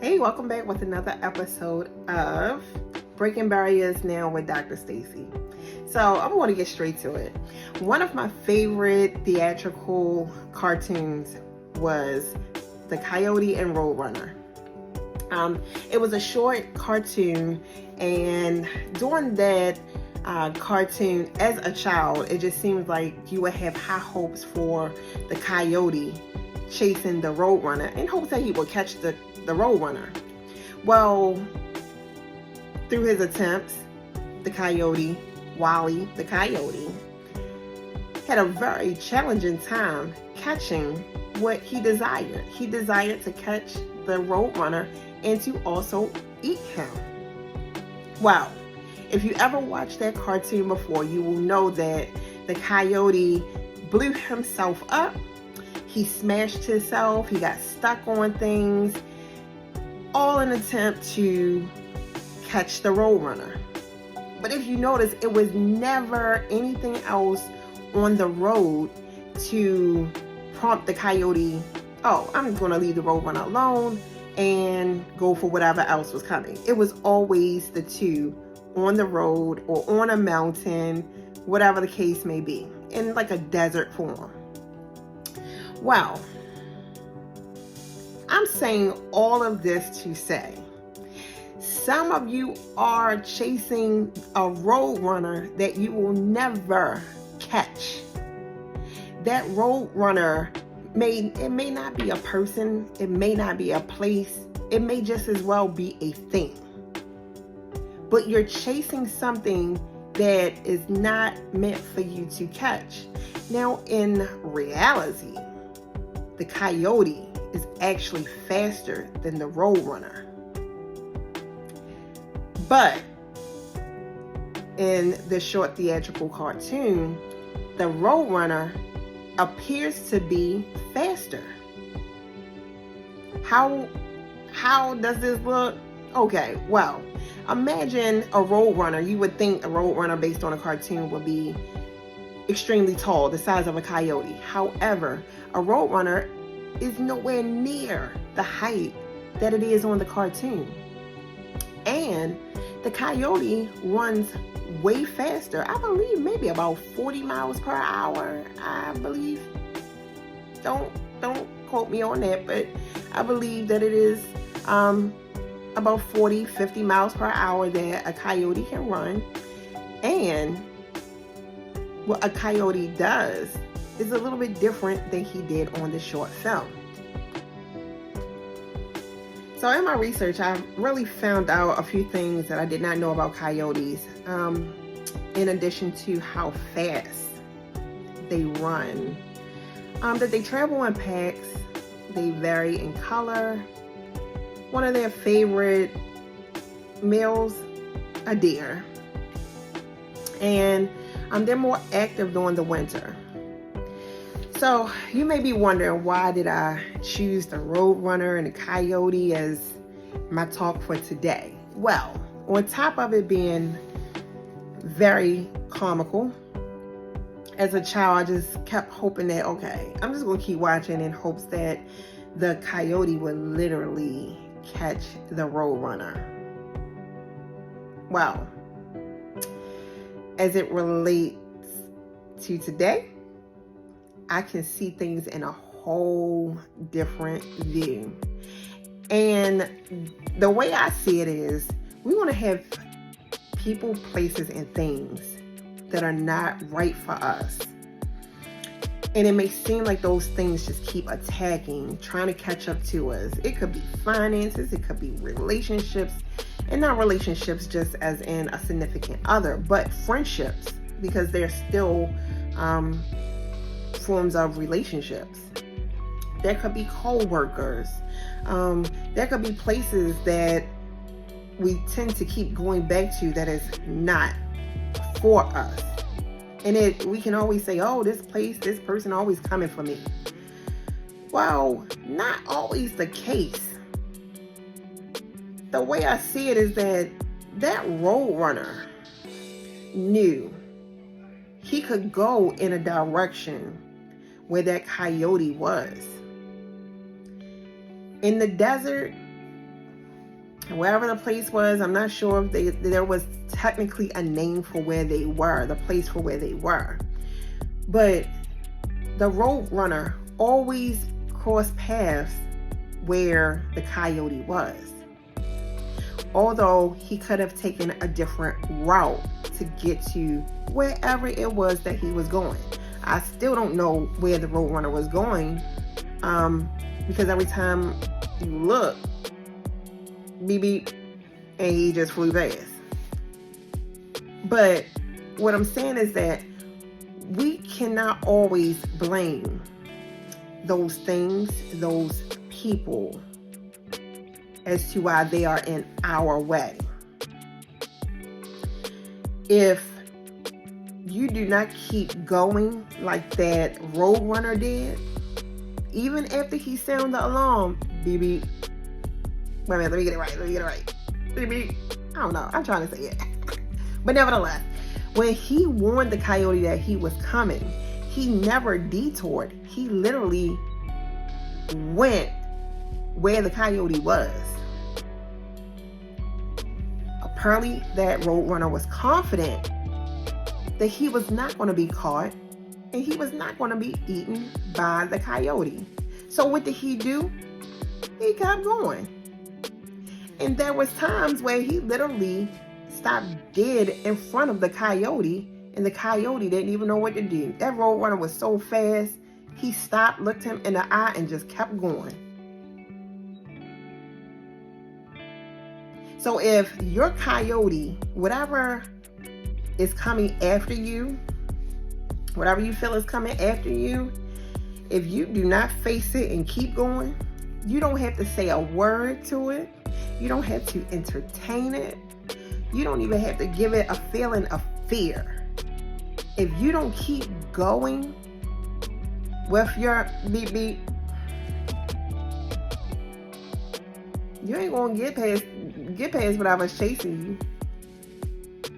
Hey, welcome back with another episode of Breaking Barriers Now with Dr. Stacy. So I'm going to get straight to it. One of my favorite theatrical cartoons was the Coyote and Roadrunner. It was a short cartoon, and during that cartoon, as a child, it just seemed like you would have high hopes for the Coyote chasing the Roadrunner in hopes that he would catch the Roadrunner. Well, through his attempts, the Coyote, Wile E, the Coyote, had a very challenging time catching what he desired. He desired to catch the Roadrunner and to also eat him. Wow. If you ever watched that cartoon before, you will know that the Coyote blew himself up. He smashed himself. He got stuck on things, all in an attempt to catch the Roadrunner. But if you notice, it was never anything else on the road to prompt the Coyote, oh, I'm going to leave the Roadrunner alone and go for whatever else was coming. It was always the two on the road or on a mountain, whatever the case may be, in like a desert form. Well, I'm saying all of this to say, some of you are chasing a Roadrunner that you will never catch. That Roadrunner may not be a person, it may not be a place, it may just as well be a thing. But you're chasing something that is not meant for you to catch. Now, in reality, the Coyote is actually faster than the Roadrunner. But in the short theatrical cartoon, the Roadrunner appears to be faster. How does this look? Okay, well, imagine a Roadrunner. You would think a Roadrunner based on a cartoon would be extremely tall, the size of a coyote. However, a Roadrunner is nowhere near the height that it is on the cartoon. And the Coyote runs way faster. I believe maybe about 40 miles per hour, I believe. Don't quote me on that, but I believe that it is about 40, 50 miles per hour that a coyote can run. And what a coyote does is a little bit different than he did on the short film. So in my research, I really found out a few things that I did not know about coyotes, in addition to how fast they run, that they travel in packs, they vary in color. One of their favorite meals, a deer, and they're more active during the winter. So you may be wondering, why did I choose the Roadrunner and the Coyote as my talk for today? Well, on top of it being very comical, as a child, I just kept hoping that, okay, I'm just going to keep watching in hopes that the Coyote would literally catch the Roadrunner. Well, as it relates to today, I can see things in a whole different view. And the way I see it is, we want to have people, places, and things that are not right for us. And it may seem like those things just keep attacking, trying to catch up to us. It could be finances, it could be relationships, and not relationships just as in a significant other, but friendships, because they're still forms of relationships. There could be co-workers. There could be places that we tend to keep going back to that is not for us. And we can always say, oh, this place, this person always coming for me. Well, not always the case. The way I see it is that Roadrunner knew he could go in a direction where that coyote was. In the desert, wherever the place was. I'm not sure if there was technically a name for where they were, the place for where they were. But the road runner always crossed paths where the coyote was. Although he could have taken a different route to get to wherever it was that he was going. I still don't know where the road runner was going, because every time you look, beep beep, and he just flew past. But what I'm saying is that we cannot always blame those things, those people, as to why they are in our way. If you do not keep going like that road runner did, even after he sounded the alarm, beep beep. Wait a minute, let me get it right. Beep beep. I don't know, I'm trying to say it. But nevertheless, when he warned the coyote that he was coming, he never detoured. He literally went where the coyote was. Apparently, that roadrunner was confident that he was not going to be caught and he was not going to be eaten by the coyote. So what did he do? He kept going. And there was times where he literally stopped dead in front of the coyote, and the coyote didn't even know what to do. That roadrunner was so fast, he stopped, looked him in the eye, and just kept going. So if your coyote, whatever is coming after you, whatever you feel is coming after you, if you do not face it and keep going, you don't have to say a word to it. You don't have to entertain it. You don't even have to give it a feeling of fear. If you don't keep going with your beep beep, you ain't gonna get past whatever's chasing you.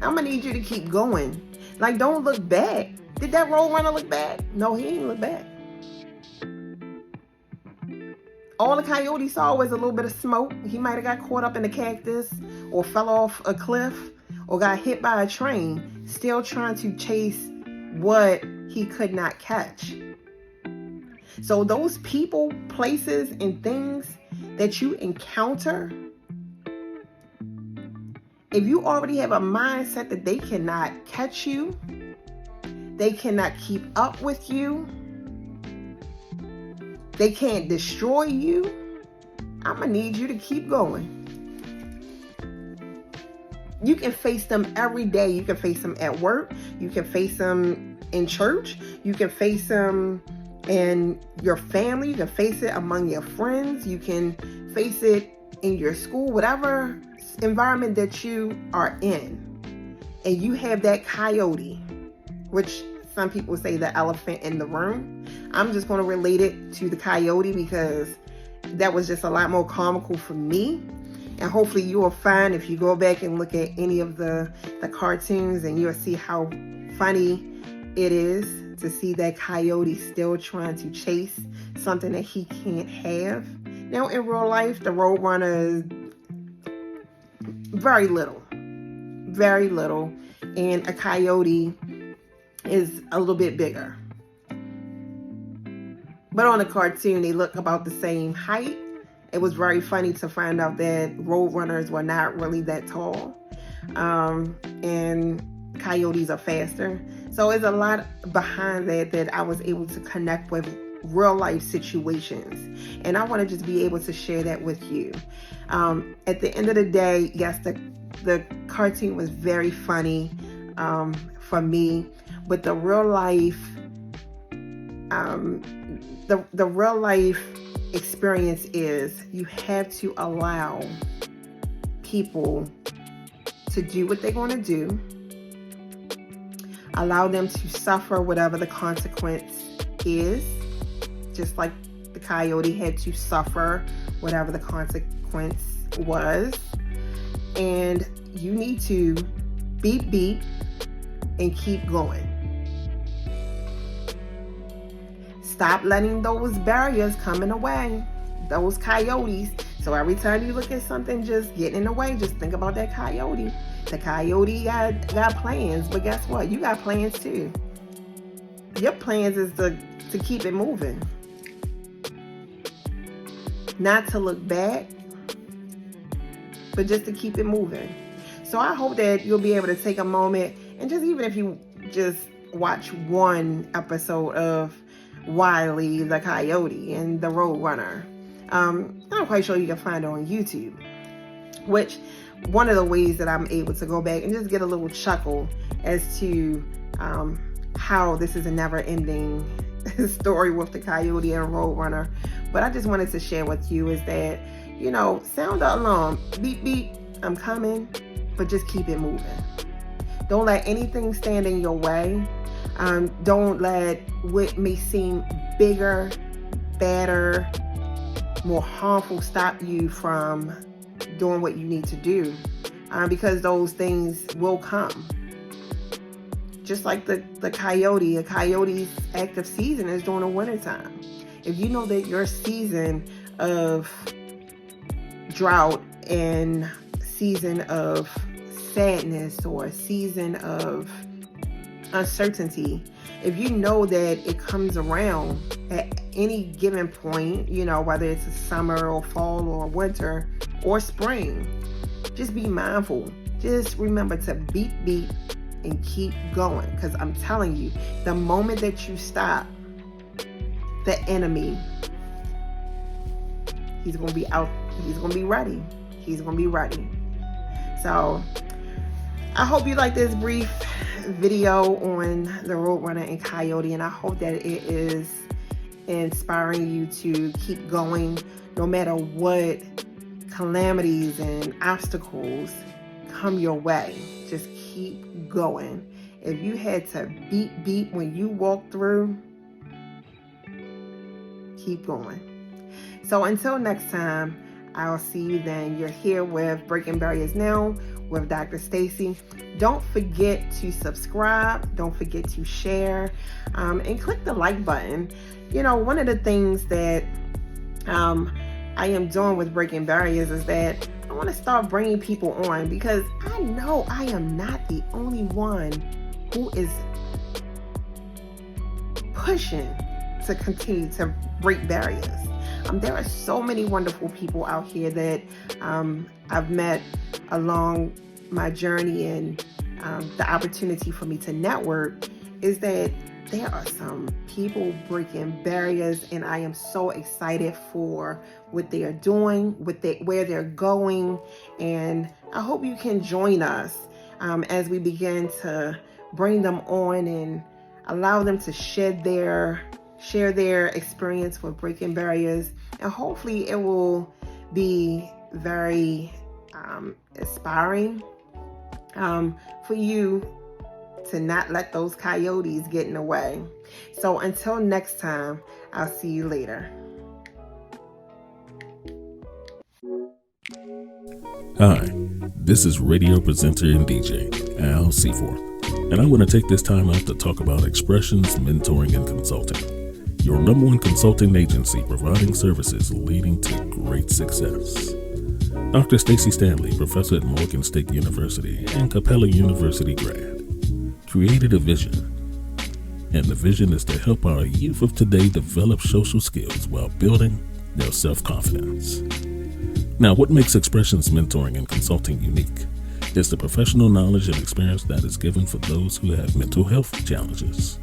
I'm gonna need you to keep going. Like, don't look back. Did that roadrunner look back? No, he didn't look back. All the coyote saw was a little bit of smoke. He might have got caught up in the cactus or fell off a cliff or got hit by a train, still trying to chase what he could not catch. So those people, places, and things that you encounter, if you already have a mindset that they cannot catch you, they cannot keep up with you, they can't destroy you, I'm gonna need you to keep going. You can face them every day. You can face them at work. You can face them in church. You can face them in your family. You can face it among your friends. You can face it in your school, whatever environment that you are in. And you have that coyote, which some people say the elephant in the room. I'm just going to relate it to the coyote because that was just a lot more comical for me. And hopefully you will find, if you go back and look at any of the cartoons, and you'll see how funny it is to see that coyote still trying to chase something that he can't have. Now in real life, the roadrunner is very little. And a coyote is a little bit bigger. But on the cartoon, they look about the same height. It was very funny to find out that roadrunners were not really that tall. And coyotes are faster. So there's a lot behind that I was able to connect with real life situations. And I want to just be able to share that with you. At the end of the day, yes, the cartoon was very funny for me. But the real life, the real life experience is you have to allow people to do what they're going to do. Allow them to suffer whatever the consequence is, just like the coyote had to suffer whatever the consequence was. And you need to beep beep and keep going. Stop letting those barriers come in the way. Those coyotes, So every time you look at something just getting in the way, just think about that coyote. The coyote got plans, but guess what? You got plans too. Your plans is to keep it moving. Not to look back, but just to keep it moving. So I hope that you'll be able to take a moment and just, even if you just watch one episode of Wile E, the coyote, and the roadrunner. I'm not quite sure you can find it on YouTube, which one of the ways that I'm able to go back and just get a little chuckle as to how this is a never-ending story with the coyote and roadrunner. But I just wanted to share with you is that, you know, sound the alarm, beep beep, I'm coming, but just keep it moving. Don't let anything stand in your way. Don't let what may seem bigger, badder, more harmful stop you from doing what you need to do, because those things will come. Just like the coyote, a coyote's active season is during the wintertime. If you know that your season of drought and season of sadness or a season of uncertainty, if you know that it comes around at any given point, you know, whether it's a summer or fall or winter or spring, just be mindful. Just remember to beep beep and keep going, because I'm telling you, the moment that you stop, the enemy, he's going to be out. He's going to be ready. He's going to be ready. So I hope you like this brief video on the roadrunner and coyote, and I hope that it is inspiring you to keep going no matter what calamities and obstacles come your way. Just keep going. If you had to beep beep when you walk through, keep going. So until next time, I'll see you then. You're here with Breaking Barriers Now with Dr. Stacy. Don't forget to subscribe. Don't forget to share, and click the like button. You know, one of the things that I am doing with Breaking Barriers is that I want to start bringing people on, because I know I am not the only one who is pushing to continue to break barriers. There are so many wonderful people out here that I've met along my journey, and the opportunity for me to network is that there are some people breaking barriers, and I am so excited for what they are doing, where they're going, and I hope you can join us as we begin to bring them on and allow them to share their experience with breaking barriers, and hopefully it will be very inspiring for you to not let those coyotes get in the way. So until next time, I'll see you later. Hi, this is radio presenter and DJ Al Seaforth, and I want to take this time out to talk about Xpressions Mentoring and Consulting, your #1 consulting agency providing services leading to great success. Dr. Stacy Stanley, professor at Morgan State University and Capella University grad, created a vision, and the vision is to help our youth of today develop social skills while building their self-confidence. Now, what makes Xpressions Mentoring and Consulting unique is the professional knowledge and experience that is given for those who have mental health challenges.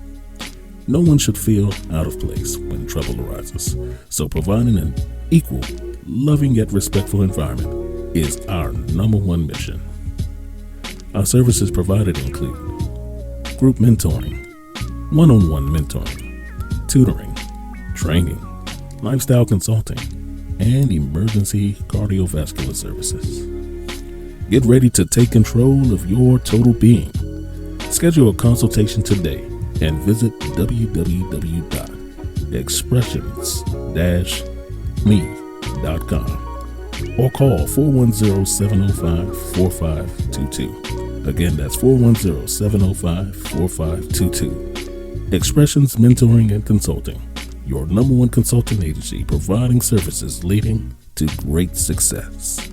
No one should feel out of place when trouble arises, so providing an equal, loving yet respectful environment is our #1 mission. Our services provided include group mentoring, one-on-one mentoring, tutoring, training, lifestyle consulting, and emergency cardiovascular services. Get ready to take control of your total being. Schedule a consultation today and visit www.xpressions-me.com or call 410-705-4522. Again, that's 410-705-4522. Xpressions Mentoring and Consulting, your #1 consulting agency providing services leading to great success.